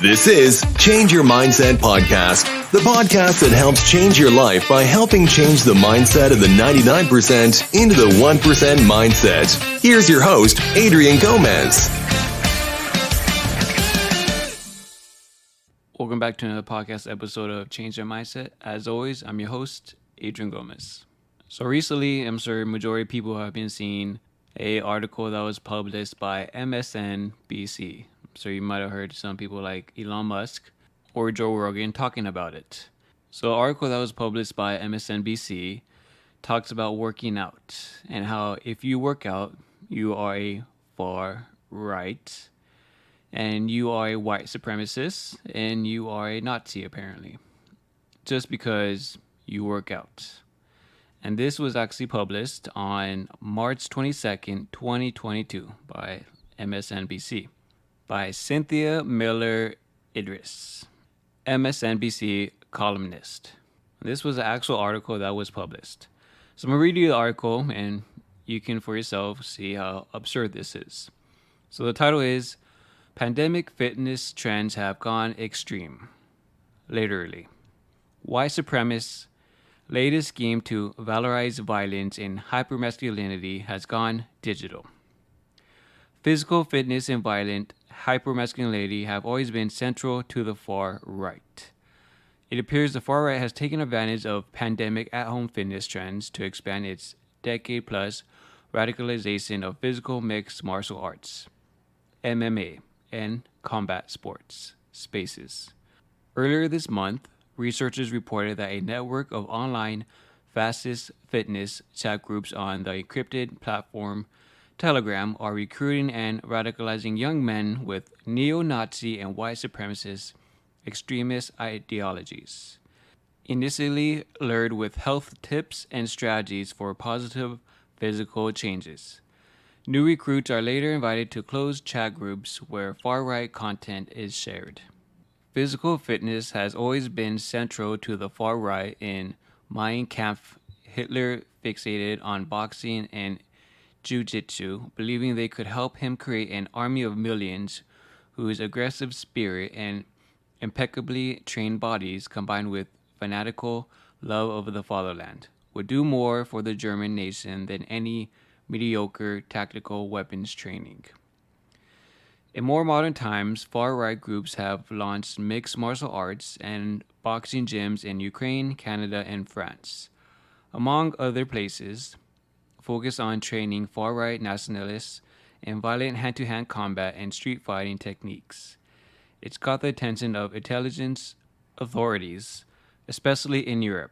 This is Change Your Mindset Podcast, the podcast that helps change your life by helping change the mindset of the 99% into the 1% mindset. Here's your host, Adrian Gomez. Welcome back to another podcast episode of Change Your Mindset. As always, I'm your host, Adrian Gomez. So recently, I'm sure majority of people have been seeing an article that was published by MSNBC. So you might have heard some people like Elon Musk or Joe Rogan talking about it. So the article that was published by MSNBC talks about working out and how if you work out, you are a far right and you are a white supremacist and you are a Nazi apparently, just because you work out. And this was actually published on March 22nd, 2022 by MSNBC. By Cynthia Miller Idris, MSNBC columnist. This was an actual article that was published. So I'm going to read you the article and you can for yourself see how absurd this is. So the title is, Pandemic Fitness Trends Have Gone Extreme. Literally. White supremacists' latest scheme to valorize violence and hypermasculinity has gone digital. Physical fitness and violent hypermasculinity have always been central to the far right. It appears the far right has taken advantage of pandemic at-home fitness trends to expand its decade-plus radicalization of physical mixed martial arts, MMA, and combat sports spaces. Earlier this month, researchers reported that a network of online fastest fitness chat groups on the encrypted platform Telegram are recruiting and radicalizing young men with neo-Nazi and white supremacist extremist ideologies. Initially lured with health tips and strategies for positive physical changes, new recruits are later invited to closed chat groups where far-right content is shared. Physical fitness has always been central to the far right. In Mein Kampf, Hitler fixated on boxing and jiu-jitsu, believing they could help him create an army of millions whose aggressive spirit and impeccably trained bodies, combined with fanatical love of the fatherland, would do more for the German nation than any mediocre tactical weapons training. In more modern times, far-right groups have launched mixed martial arts and boxing gyms in Ukraine, Canada, and France, among other places, focus on training far-right nationalists in violent hand-to-hand combat and street fighting techniques. It's caught the attention of intelligence authorities, especially in Europe,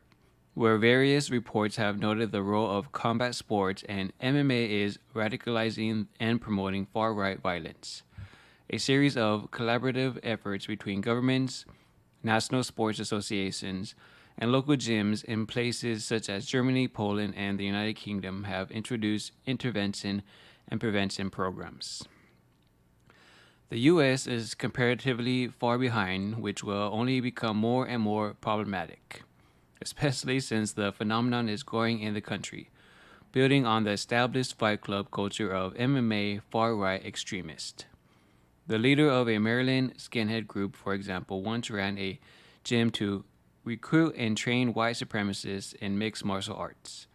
where various reports have noted the role of combat sports and MMA is radicalizing and promoting far-right violence. A series of collaborative efforts between governments, national sports associations, and local gyms in places such as Germany, Poland, and the United Kingdom have introduced intervention and prevention programs. The U.S. is comparatively far behind, which will only become more and more problematic, especially since the phenomenon is growing in the country, building on the established fight club culture of MMA far-right extremists. The leader of a Maryland skinhead group, for example, once ran a gym to recruit and train white supremacists in mixed martial arts.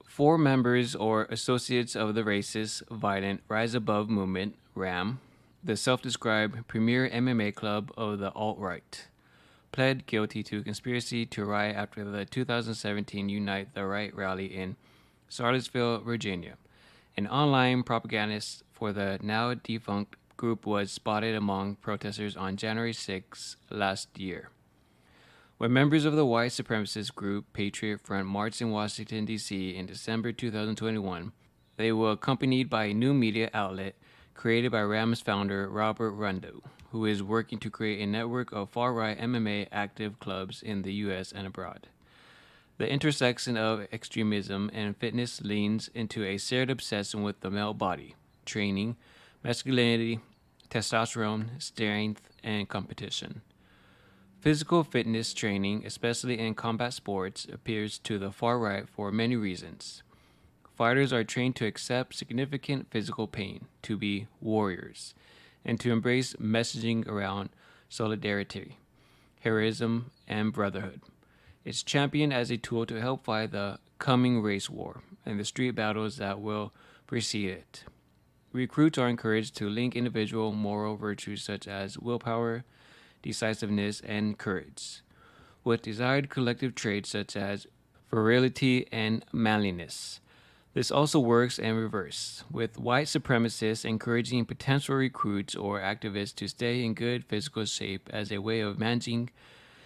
4 members or associates of the racist, violent Rise Above movement, RAM, the self-described premier MMA club of the alt-right, pled guilty to conspiracy to riot after the 2017 Unite the Right rally in Charlottesville, Virginia. An online propagandist for the now defunct group was spotted among protesters on January 6 last year. When members of the white supremacist group Patriot Front marched in Washington, D.C. in December 2021, they were accompanied by a new media outlet created by RAM's founder Robert Rundo, who is working to create a network of far-right MMA active clubs in the U.S. and abroad. The intersection of extremism and fitness leans into a shared obsession with the male body, training, masculinity, testosterone, strength, and competition. Physical fitness training, especially in combat sports, appeals to the far right for many reasons. Fighters are trained to accept significant physical pain, to be warriors, and to embrace messaging around solidarity, heroism, and brotherhood. It's championed as a tool to help fight the coming race war and the street battles that will precede it. Recruits are encouraged to link individual moral virtues such as willpower, decisiveness, and courage with desired collective traits such as virility and manliness. This also works in reverse, with white supremacists encouraging potential recruits or activists to stay in good physical shape as a way of managing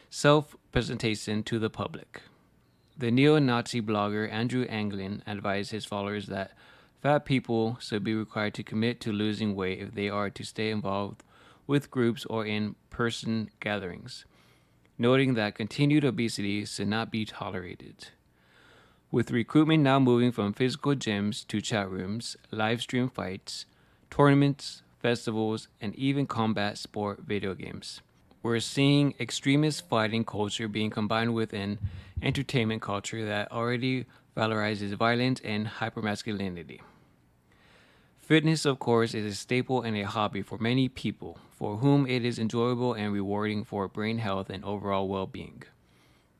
self presentation to the public. The neo Nazi blogger Andrew Anglin advised his followers that fat people should be required to commit to losing weight if they are to stay involved with groups or in person gatherings, noting that continued obesity should not be tolerated. With recruitment now moving from physical gyms to chat rooms, live stream fights, tournaments, festivals, and even combat sport video games, we're seeing extremist fighting culture being combined with an entertainment culture that already valorizes violence and hypermasculinity. Fitness, of course, is a staple and a hobby for many people, for whom it is enjoyable and rewarding for brain health and overall well being.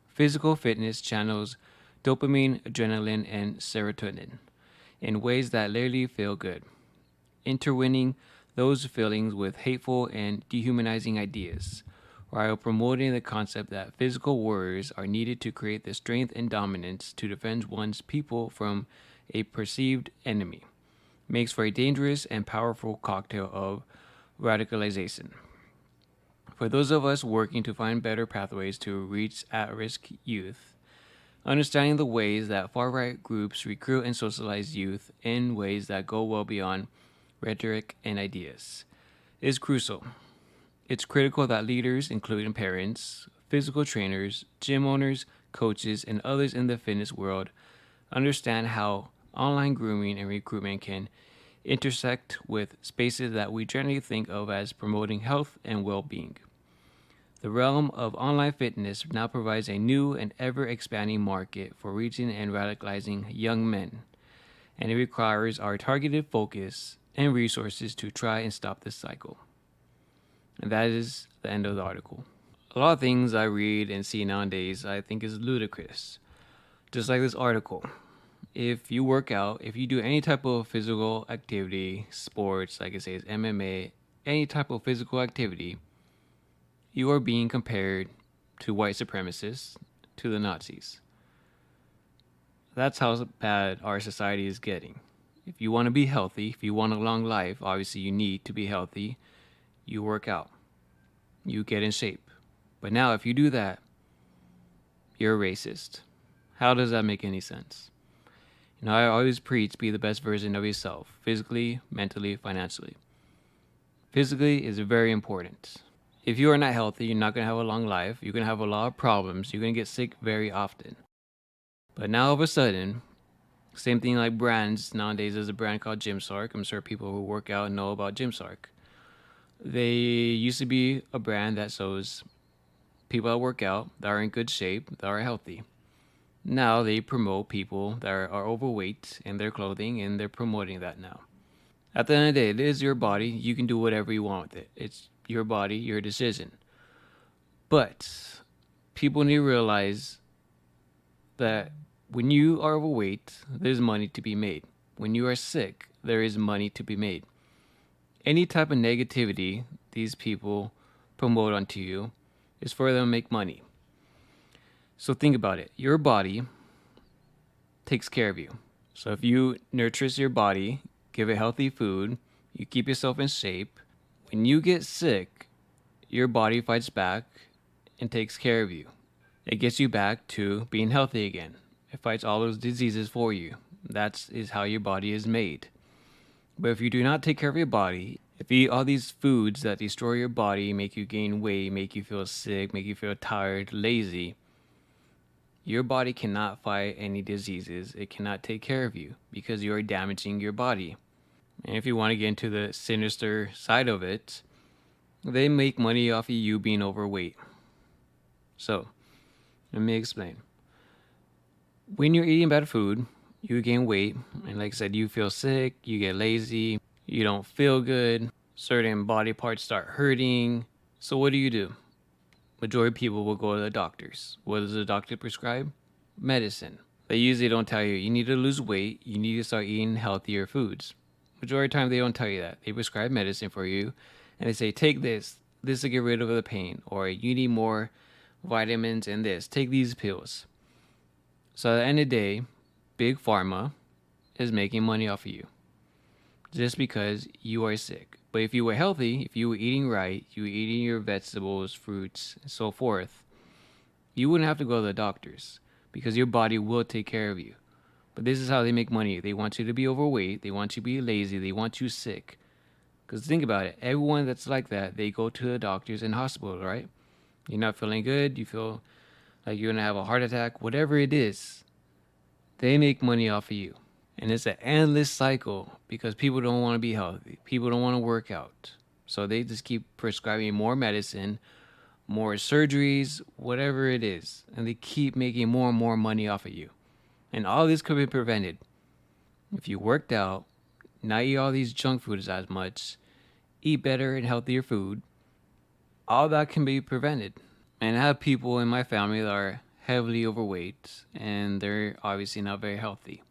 Physical fitness channels dopamine, adrenaline, and serotonin in ways that literally feel good, intertwining those feelings with hateful and dehumanizing ideas, while promoting the concept that physical warriors are needed to create the strength and dominance to defend one's people from a perceived enemy. Makes for a dangerous and powerful cocktail of radicalization. For those of us working to find better pathways to reach at-risk youth, understanding the ways that far-right groups recruit and socialize youth in ways that go well beyond rhetoric and ideas is crucial. It's critical that leaders, including parents, physical trainers, gym owners, coaches, and others in the fitness world, understand how online grooming and recruitment can intersect with spaces that we generally think of as promoting health and well-being. The realm of online fitness now provides a new and ever-expanding market for reaching and radicalizing young men, and it requires our targeted focus and resources to try and stop this cycle. And that is the end of the article. A lot of things I read and see nowadays I think is ludicrous. Just like this article. If you work out, if you do any type of physical activity, sports, like I say, it's MMA, any type of physical activity, you are being compared to white supremacists, to the Nazis. That's how bad our society is getting. If you want to be healthy, if you want a long life, obviously you need to be healthy. You work out. You get in shape. But now if you do that, you're a racist. How does that make any sense? You know, I always preach be the best version of yourself, physically, mentally, financially. Physically is very important. If you are not healthy, you're not going to have a long life. You're going to have a lot of problems. You're going to get sick very often. But now all of a sudden, same thing like brands. Nowadays there's a brand called Gymshark. I'm sure people who work out know about Gymshark. They used to be a brand that shows people that work out, that are in good shape, that are healthy. Now they promote people that are overweight in their clothing, and they're promoting that now. At the end of the day, it is your body. You can do whatever you want with it. It's your body, your decision. But people need to realize that when you are overweight, there's money to be made. When you are sick, there is money to be made. Any type of negativity these people promote onto you is for them to make money. So think about it. Your body takes care of you. So if you nurture your body, give it healthy food, you keep yourself in shape, when you get sick, your body fights back and takes care of you. It gets you back to being healthy again. It fights all those diseases for you. That is how your body is made. But if you do not take care of your body, if you eat all these foods that destroy your body, make you gain weight, make you feel sick, make you feel tired, lazy, your body cannot fight any diseases. It cannot take care of you because you are damaging your body. And if you want to get into the sinister side of it, they make money off of you being overweight. So, let me explain. When you're eating bad food, you gain weight, and like I said, you feel sick, you get lazy, you don't feel good, certain body parts start hurting, So what do? Majority of people will go to the doctors. What does the doctor prescribe? Medicine. They usually don't tell you need to lose weight, you need to start eating healthier foods. Majority of the time they don't tell you that. They prescribe medicine for you and they say take this to get rid of the pain, or you need more vitamins and this. Take these pills. So at the end of the day, Big Pharma is making money off of you just because you are sick. But if you were healthy, if you were eating right, you were eating your vegetables, fruits, and so forth, you wouldn't have to go to the doctors because your body will take care of you. But this is how they make money. They want you to be overweight. They want you to be lazy. They want you sick. Because think about it. Everyone that's like that, they go to the doctors and hospitals, right? You're not feeling good. You feel like you're going to have a heart attack. Whatever it is, they make money off of you. And it's an endless cycle because people don't want to be healthy. People don't want to work out. So they just keep prescribing more medicine, more surgeries, whatever it is. And they keep making more and more money off of you. And all this could be prevented if you worked out, not eat all these junk foods as much, eat better and healthier food. All that can be prevented. And I have people in my family that are heavily overweight and they're obviously not very healthy.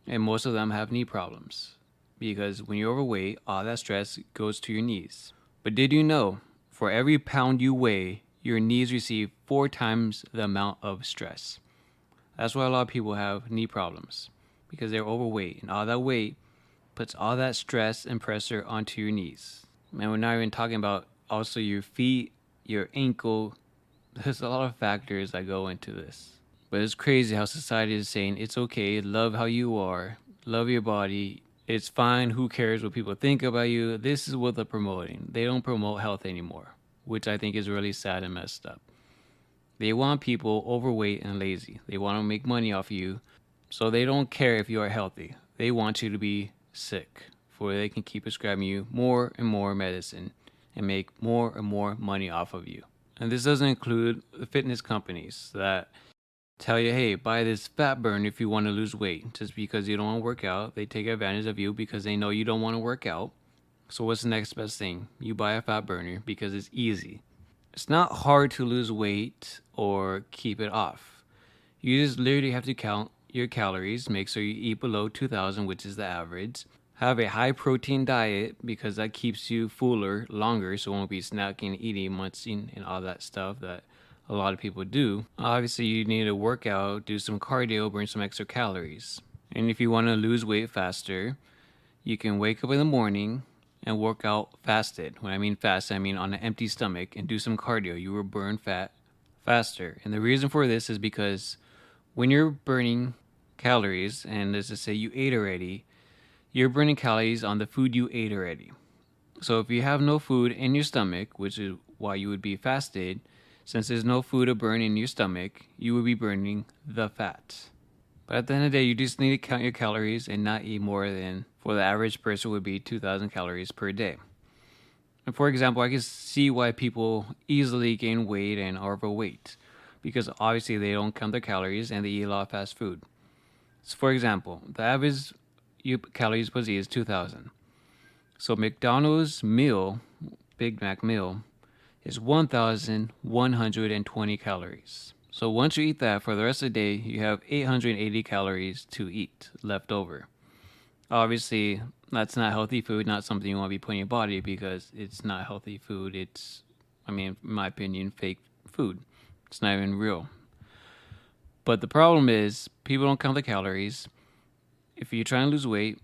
And most of them have knee problems because when you're overweight, all that stress goes to your knees. But did you know, for every pound you weigh, your knees receive 4 times the amount of stress? That's why a lot of people have knee problems, because they're overweight. And all that weight puts all that stress and pressure onto your knees. And we're not even talking about also your feet, your ankle. There's a lot of factors that go into this. But it's crazy how society is saying it's okay, love how you are, love your body, it's fine, who cares what people think about you. This is what they're promoting. They don't promote health anymore, which I think is really sad and messed up. They want people overweight and lazy. They want to make money off you, so they don't care if you are healthy. They want you to be sick, for they can keep prescribing you more and more medicine and make more and more money off of you. And this doesn't include the fitness companies that tell you, hey, buy this fat burn if you want to lose weight. Just because you don't want to work out, they take advantage of you because they know you don't want to work out. So what's the next best thing? You buy a fat burner because it's easy. It's not hard to lose weight or keep it off. You just literally have to count your calories, make sure you eat below 2,000, which is the average. Have a high protein diet because that keeps you fuller longer, so you won't be snacking, eating, munching, and all that stuff that a lot of people do. Obviously, you need to work out, do some cardio, burn some extra calories. And if you want to lose weight faster, you can wake up in the morning and work out fasted. When I mean fast, I mean on an empty stomach, and do some cardio. You will burn fat faster. And the reason for this is because when you're burning calories, and let's just say you ate already, you're burning calories on the food you ate already. So if you have no food in your stomach, which is why you would be fasted, since there's no food to burn in your stomach, you will be burning the fat. But at the end of the day, you just need to count your calories and not eat more than, for the average person, would be 2,000 calories per day. And for example, I can see why people easily gain weight and are overweight, because obviously they don't count their calories and they eat a lot of fast food. So for example, the average calories per day is 2,000. So McDonald's meal, Big Mac meal, is 1,120 calories. So once you eat that, for the rest of the day, you have 880 calories to eat left over. Obviously, that's not healthy food, not something you want to be putting in your body because it's not healthy food. It's, in my opinion, fake food. It's not even real. But the problem is, people don't count the calories. If you're trying to lose weight,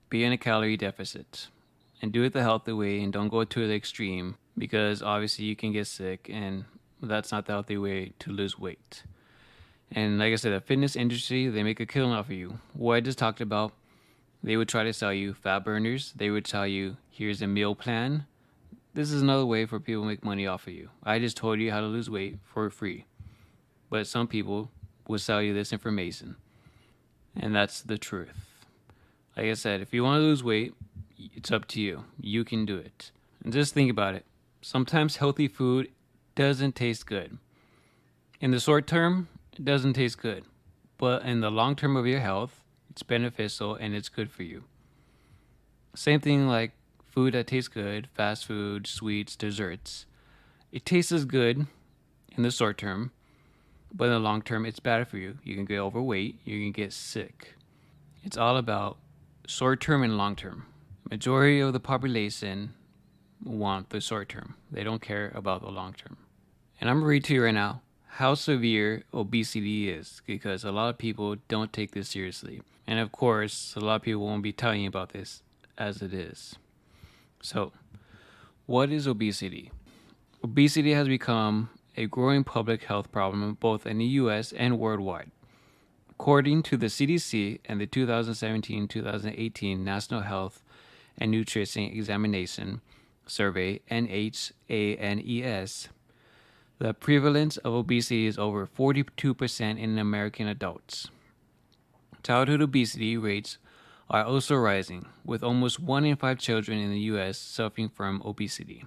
be in a calorie deficit. And do it the healthy way and don't go to the extreme, because obviously you can get sick and that's not the healthy way to lose weight. And like I said, the fitness industry, they make a killing off of you. What I just talked about, they would try to sell you fat burners. They would tell you, here's a meal plan. This is another way for people to make money off of you. I just told you how to lose weight for free. But some people will sell you this information. And that's the truth. Like I said, if you want to lose weight, it's up to you. You can do it. And just think about it. Sometimes healthy food doesn't taste good. In the short term, it doesn't taste good. But in the long term of your health, it's beneficial and it's good for you. Same thing like food that tastes good, fast food, sweets, desserts. It tastes good in the short term, but in the long term, it's bad for you. You can get overweight, you can get sick. It's all about short term and long term. Majority of the population want the short term. They don't care about the long term. And I'm going to read to you right now how severe obesity is, because a lot of people don't take this seriously. And of course, a lot of people won't be telling you about this as it is. So, what is obesity? Obesity has become a growing public health problem both in the US and worldwide. According to the CDC and the 2017-2018 National Health and Nutrition Examination Survey, NHANES, the prevalence of obesity is over 42% in American adults. Childhood obesity rates are also rising, with almost 1 in 5 children in the U.S. suffering from obesity.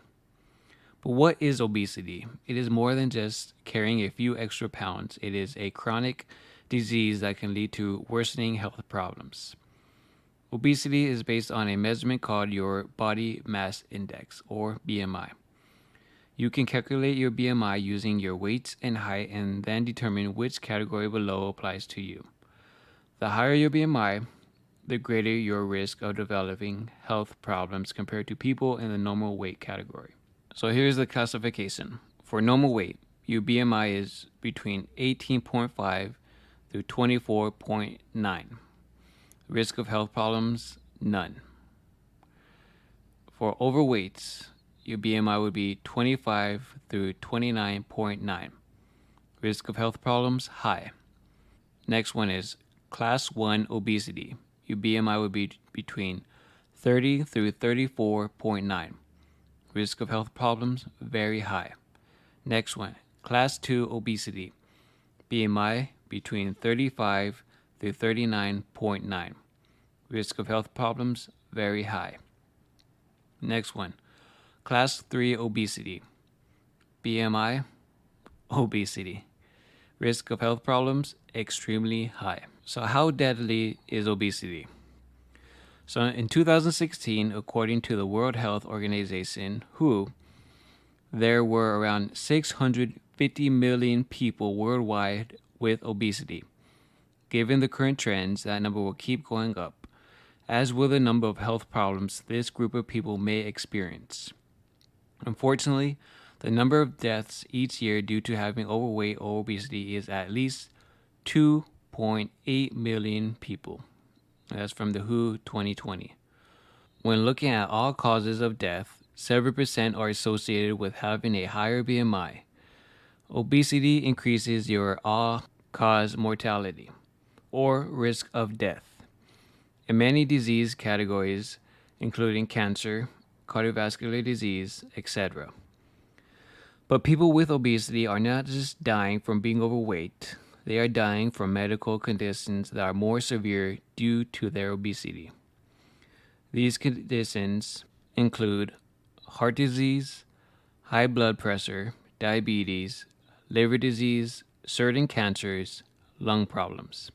But what is obesity? It is more than just carrying a few extra pounds. It is a chronic disease that can lead to worsening health problems. Obesity is based on a measurement called your body mass index, or BMI. You can calculate your BMI using your weight and height and then determine which category below applies to you. The higher your BMI, the greater your risk of developing health problems compared to people in the normal weight category. So here's the classification. For normal weight, your BMI is between 18.5 through 24.9. Risk of health problems, none. For overweight, your BMI would be 25 through 29.9. Risk of health problems, high. Next one is Class 1 obesity. Your BMI would be between 30 through 34.9. Risk of health problems, very high. Next one, Class 2 obesity. BMI between 35 through 39.9. Risk of health problems, very high. Next one, Class 3 obesity. BMI, obesity. Risk of health problems, extremely high. So how deadly is obesity? So in 2016, according to the World Health Organization, WHO, there were around 650 million people worldwide with obesity. Given the current trends, that number will keep going up, as will the number of health problems this group of people may experience. Unfortunately, the number of deaths each year due to having overweight or obesity is at least 2.8 million people. That's from the WHO 2020. When looking at all causes of death, 7% are associated with having a higher BMI. Obesity increases your all-cause mortality, or risk of death, in many disease categories, including cancer, cardiovascular disease, etc. But people with obesity are not just dying from being overweight, they are dying from medical conditions that are more severe due to their obesity. These conditions include heart disease, high blood pressure, diabetes, liver disease, certain cancers, lung problems.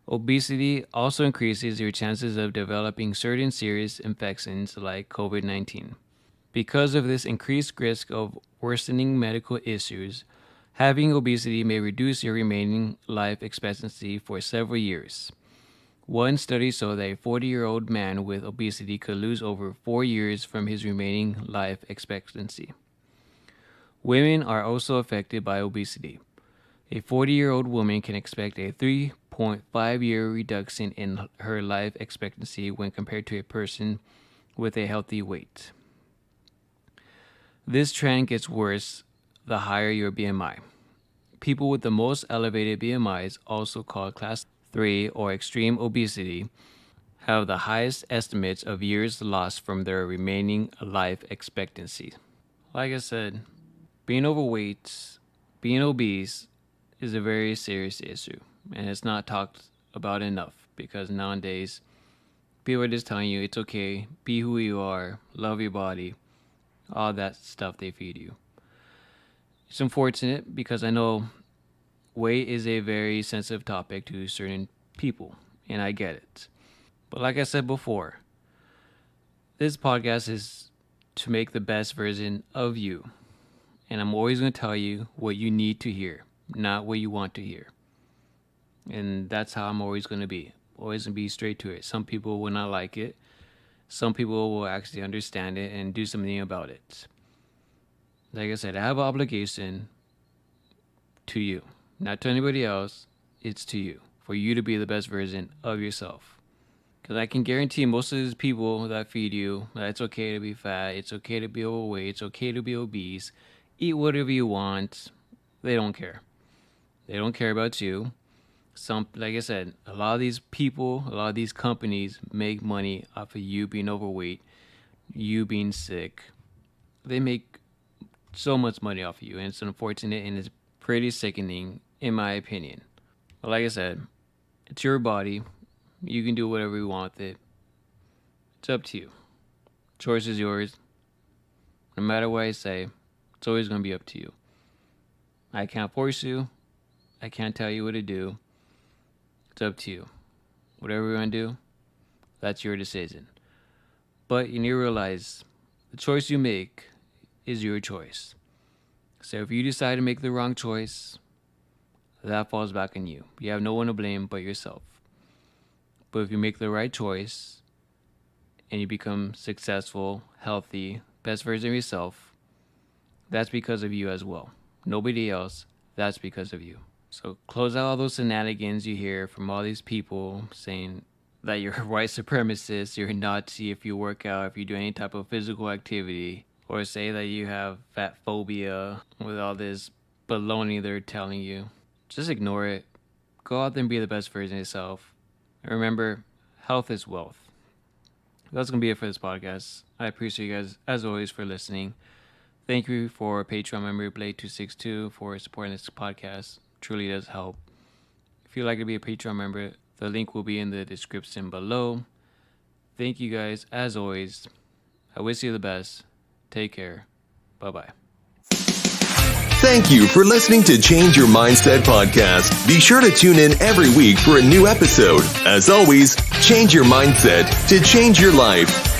Obesity also increases your chances of developing certain serious infections like COVID-19. Because of this increased risk of worsening medical issues, having obesity may reduce your remaining life expectancy for several years. One study showed that a 40-year-old man with obesity could lose over 4 years from his remaining life expectancy. Women are also affected by obesity. A 40-year-old woman can expect a 3.5-year reduction in her life expectancy when compared to a person with a healthy weight. This trend gets worse the higher your BMI. People with the most elevated BMIs, also called Class 3 or extreme obesity, have the highest estimates of years lost from their remaining life expectancy. Like I said, being overweight, being obese is a very serious issue, and it's not talked about enough because nowadays people are just telling you it's okay, be who you are, love your body, all that stuff they feed you. It's unfortunate because I know weight is a very sensitive topic to certain people, and I get it. But like I said before, this podcast is to make the best version of you. And I'm always going to tell you what you need to hear, not what you want to hear. And that's how I'm always going to be. Always going to be straight to it. Some people will not like it. Some people will actually understand it and do something about it. Like I said, I have an obligation to you. Not to anybody else. It's to you. For you to be the best version of yourself. Because I can guarantee most of these people that feed you that it's okay to be fat, it's okay to be overweight, it's okay to be obese, eat whatever you want. They don't care. They don't care about you. Like I said, a lot of these people, a lot of these companies make money off of you being overweight, you being sick. They make so much money off of you, and it's unfortunate and it's pretty sickening, in my opinion. But like I said, it's your body. You can do whatever you want with it. It's up to you. Choice is yours. No matter what I say, it's always going to be up to you. I can't force you. I can't tell you what to do. It's up to you. Whatever you want to do, that's your decision. But you need to realize the choice you make is your choice. So if you decide to make the wrong choice, that falls back on you. You have no one to blame but yourself. But if you make the right choice and you become successful, healthy, best version of yourself, that's because of you as well. Nobody else, that's because of you. So close out all those shenanigans you hear from all these people saying that you're a white supremacist, you're a Nazi if you work out, if you do any type of physical activity, or say that you have fat phobia with all this baloney they're telling you. Just ignore it. Go out there and be the best version of yourself. And remember, health is wealth. That's going to be it for this podcast. I appreciate you guys, as always, for listening. Thank you for Patron member Blade262 for supporting this podcast. Truly does help. If you'd like to be a Patreon member, the link will be in the description below. Thank you guys, as always. I wish you the best. Take care. Bye-bye. Thank you for listening to Change Your Mindset podcast. Be sure to tune in every week for a new episode. As always, change your mindset to change your life.